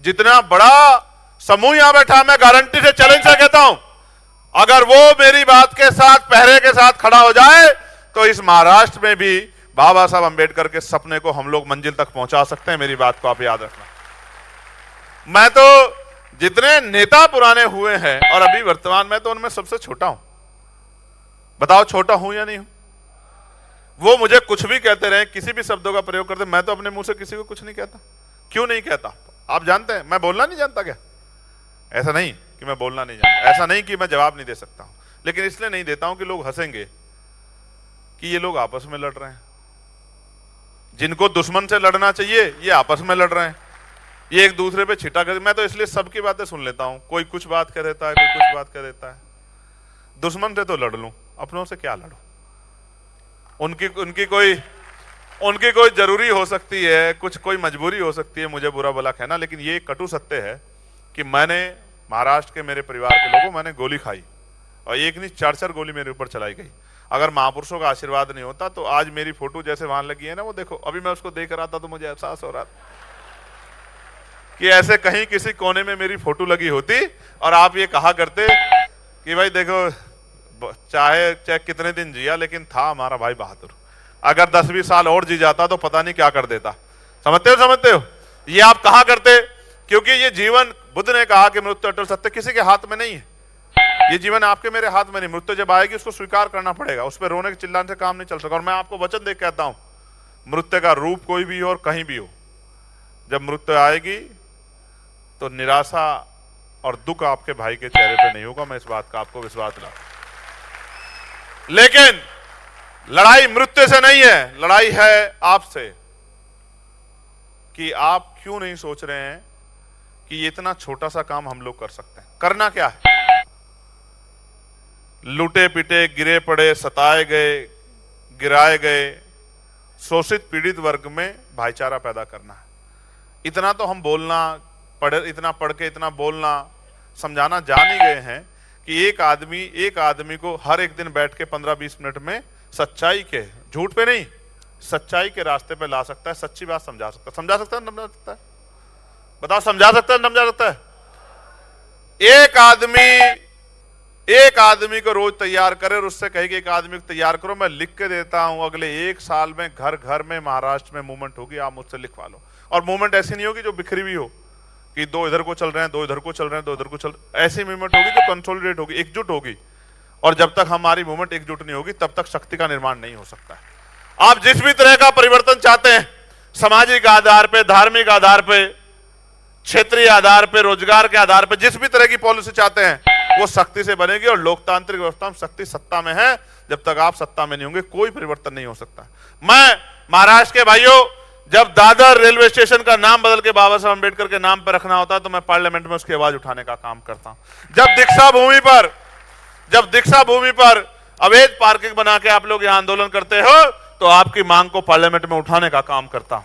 जितना बड़ा समूह यहां बैठा, मैं गारंटी से चैलेंज से कहता हूं, अगर वो मेरी बात के साथ पहरे के साथ खड़ा हो जाए तो इस महाराष्ट्र में भी बाबा साहब अंबेडकर के सपने को हम लोग मंजिल तक पहुंचा सकते हैं। मेरी बात को आप याद रखना। मैं तो जितने नेता पुराने हुए हैं और अभी वर्तमान में, तो उनमें सबसे छोटा हूं। बताओ छोटा हूं या नहीं हूं? वो मुझे कुछ भी कहते रहे, किसी भी शब्दों का प्रयोग करते, मैं तो अपने मुंह से किसी को कुछ नहीं कहता। क्यों नहीं कहता? आप जानते हैं मैं बोलना नहीं जानता क्या? ऐसा नहीं कि मैं बोलना नहीं जानता, ऐसा नहीं कि मैं जवाब नहीं दे सकता हूं, लेकिन इसलिए नहीं देता हूं कि लोग हंसेंगे कि ये लोग आपस में लड़ रहे हैं। जिनको दुश्मन से लड़ना चाहिए ये आपस में लड़ रहे हैं, ये एक दूसरे पे छिटा कर। मैं तो इसलिए सबकी बातें सुन लेता हूं, कोई कुछ बात कर देता है, कोई कुछ बात कर देता है। दुश्मन से तो लड़ लूं, अपनों से क्या लड़ूं? उनकी कोई जरूरी हो सकती है, कुछ कोई मजबूरी हो सकती है मुझे बुरा भला कहना, लेकिन ये कटु सत्य है कि मैंने महाराष्ट्र के मेरे परिवार के लोगों, मैंने गोली खाई और एक नहीं 4-4 गोली मेरे ऊपर चलाई गई। अगर महापुरुषों का आशीर्वाद नहीं होता तो आज मेरी फोटो जैसे वहां लगी है ना, वो देखो, अभी मैं उसको देख रहा था तो मुझे एहसास हो रहा था कि ऐसे कहीं किसी कोने में मेरी फोटो लगी होती और आप ये कहा करते कि भाई देखो, चाहे कितने दिन जिया लेकिन था हमारा भाई बहादुर। अगर 10-20 साल और जी जाता तो पता नहीं क्या कर देता। समझते हो? ये आप कहा करते क्योंकि ये जीवन, बुद्ध ने कहा कि मृत्यु अटल सत्य किसी के हाथ में नहीं है। ये जीवन आपके मेरे हाथ में नहीं, मृत्यु जब आएगी उसको स्वीकार करना पड़ेगा, उस पर रोने के चिल्लाने से काम नहीं चल सकता। और मैं आपको वचन दे कहता हूं, मृत्यु का रूप कोई भी हो और कहीं भी हो, जब मृत्यु आएगी तो निराशा और दुख आपके भाई के चेहरे पे नहीं होगा। मैं इस बात का आपको विश्वास दिलाता हूं। लेकिन लड़ाई मृत्यु से नहीं है, लड़ाई है आपसे कि आप क्यों नहीं सोच रहे हैं कि ये इतना छोटा सा काम हम लोग कर सकते हैं। करना क्या है? लूटे पीटे, गिरे पड़े, सताए गए, गिराए गए, शोषित पीड़ित वर्ग में भाईचारा पैदा करना है। इतना तो हम इतना पढ़ के इतना बोलना समझाना जान ही गए हैं कि एक आदमी को हर एक दिन बैठ के 15-20 मिनट में सच्चाई के, झूठ पे नहीं, सच्चाई के रास्ते पे ला सकता है, सच्ची बात समझा सकता है। समझा सकता है, समझा सकता है? बताओ, समझा सकता है, समझा सकता है? एक आदमी को रोज तैयार करे और उससे कहे कि एक आदमी को तैयार करो, मैं लिख के देता हूं अगले 1 साल में घर घर में महाराष्ट्र में मूवमेंट होगी, आप मुझसे लिखवा लो। और मूवमेंट ऐसी नहीं होगी जो बिखरी हुई हो कि 2 इधर को चल रहे हैं, 2 इधर को चल रहे हैं, 2 इधर को चल, ऐसी मूवमेंट होगी जो कंसोलिडेट होगी, एकजुट होगी। और जब तक हमारी मूवमेंट एकजुट नहीं होगी तब तक शक्ति का निर्माण नहीं हो सकता है। आप जिस भी तरह का परिवर्तन चाहते हैं, सामाजिक आधार पे, धार्मिक आधार पे, क्षेत्रीय आधार पे, रोजगार के आधार पे, जिस भी तरह की पॉलिसी चाहते हैं वो शक्ति से बनेगी। और लोकतांत्रिक व्यवस्था में शक्ति सत्ता में है, जब तक आप सत्ता में नहीं होंगे कोई परिवर्तन नहीं हो सकता। मैं महाराष्ट्र के भाइयों, जब दादर रेलवे स्टेशन का नाम बदल के बाबा साहब अंबेडकर के नाम पर रखना होता है तो मैं पार्लियामेंट में उसकी आवाज उठाने का काम करता हूं। जब दीक्षा भूमि पर अवैध पार्किंग बना के आप लोग यहां आंदोलन करते हो तो आपकी मांग को पार्लियामेंट में उठाने का काम करता हूं।